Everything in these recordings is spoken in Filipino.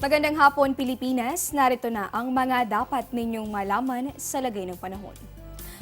Magandang hapon, Pilipinas. Narito na ang mga dapat ninyong malaman sa lagay ng panahon.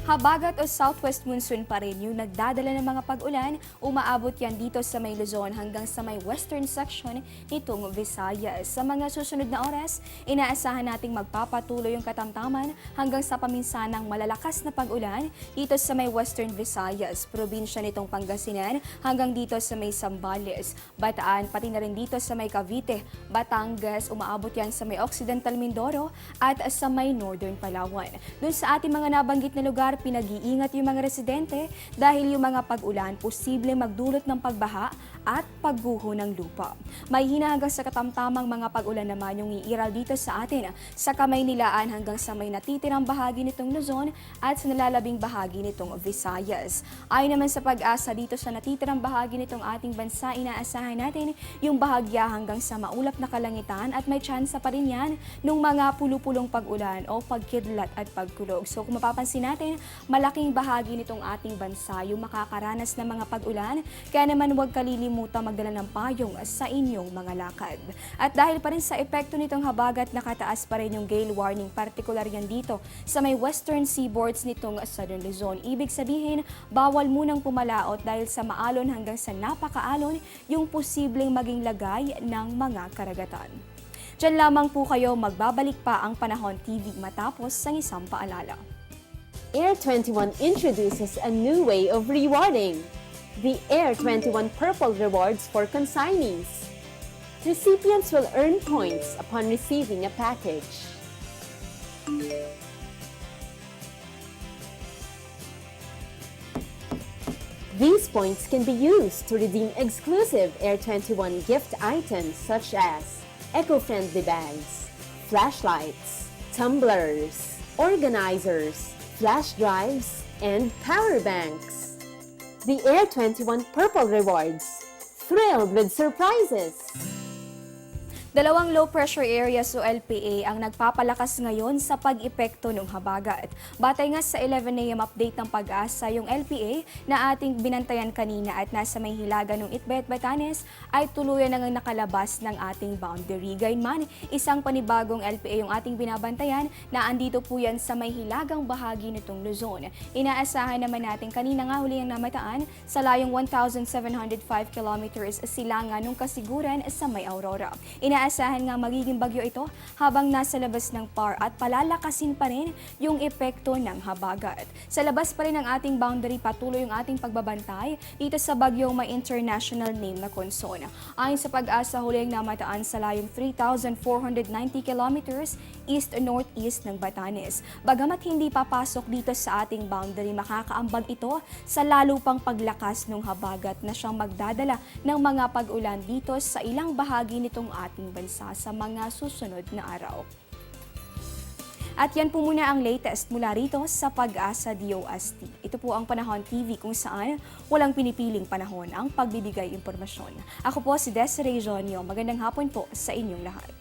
Habagat o southwest monsoon pa rin yung nagdadala ng mga pag-ulan, umaabot yan dito sa may Luzon hanggang sa may western section nitong Visayas. Sa mga susunod na oras, inaasahan nating magpapatuloy yung katamtaman hanggang sa paminsanang malalakas na pag-ulan dito sa may western Visayas, probinsya nitong Pangasinan hanggang dito sa may Zambales, Bataan, pati na rin dito sa may Cavite, Batangas, umaabot yan sa may Occidental Mindoro at sa may Northern Palawan. Doon sa ating mga nabanggit na lugar, pinag-iingat yung mga residente dahil yung mga pag-ulan posible magdulot ng pagbaha at pagguho ng lupa. May hina hanggang sa katamtamang mga pag-ulan naman yung iiral dito sa atin sa Kamaynilaan hanggang sa may natitirang bahagi nitong Luzon at sa nalalabing bahagi nitong Visayas. Ayon naman sa Pag-asa, dito sa natitirang bahagi nitong ating bansa, inaasahan natin yung bahagya hanggang sa maulap na kalangitan at may tsansa pa rin yan ng mga pulupulong pag-ulan o pagkidlat at pagkulog. So kung mapapansin natin, malaking bahagi nitong ating bansa yung makakaranas ng mga pag-ulan, kaya naman huwag kalilimutan magdala ng payong sa inyong mga lakad. At dahil pa rin sa epekto nitong habagat, nakataas pa rin yung gale warning, partikular yan dito sa may western seaboards nitong Southern Luzon. Ibig sabihin, bawal munang pumalaot dahil sa maalon hanggang sa napakaalon yung posibleng maging lagay ng mga karagatan. Diyan lamang po kayo, magbabalik pa ang Panahon TV matapos ang isang paalala. Air 21 introduces a new way of rewarding. The Air 21 Purple Rewards for consignees. Recipients will earn points upon receiving a package. These points can be used to redeem exclusive Air 21 gift items such as eco-friendly bags, flashlights, tumblers, organizers, flash drives, and power banks. The Air 21 Purple Rewards. Thrilled with surprises! Dalawang low pressure areas o LPA ang nagpapalakas ngayon sa pag-epekto ng habagat. Batay nga sa 11 AM update ng Pag-asa, yung LPA na ating binantayan kanina at nasa may hilaga ng Itbayat, Batanes ay tuluyan nang nakalabas ng ating boundary. Gayunman, isang panibagong LPA yung ating binabantayan na andito po yan sa may hilagang bahagi nitong Luzon. Inaasahan naman natin kanina nga huli ang namataan sa layong 1,705 kilometers silangan ng kasiguran sa may Aurora. Inaasahan nga magiging bagyo ito habang nasa labas ng PAR at palalakasin pa rin yung epekto ng habagat. Sa labas pa rin ng ating boundary, patuloy yung ating pagbabantay dito sa bagyong may international name na Conson. Ayon sa Pag-asa, huling namataan sa layong 3,490 kilometers east-northeast ng Batanes. Bagamat hindi papasok dito sa ating boundary, makakaambag ito sa lalo pang paglakas ng habagat na siyang magdadala ng mga pag-ulan dito sa ilang bahagi nitong ating bansa sa mga susunod na araw. At yan po muna ang latest mula rito sa Pag-asa DOST. Ito po ang Panahon TV kung saan walang pinipiling panahon ang pagbibigay impormasyon. Ako po si Desiree Jonio. Magandang hapon po sa inyong lahat.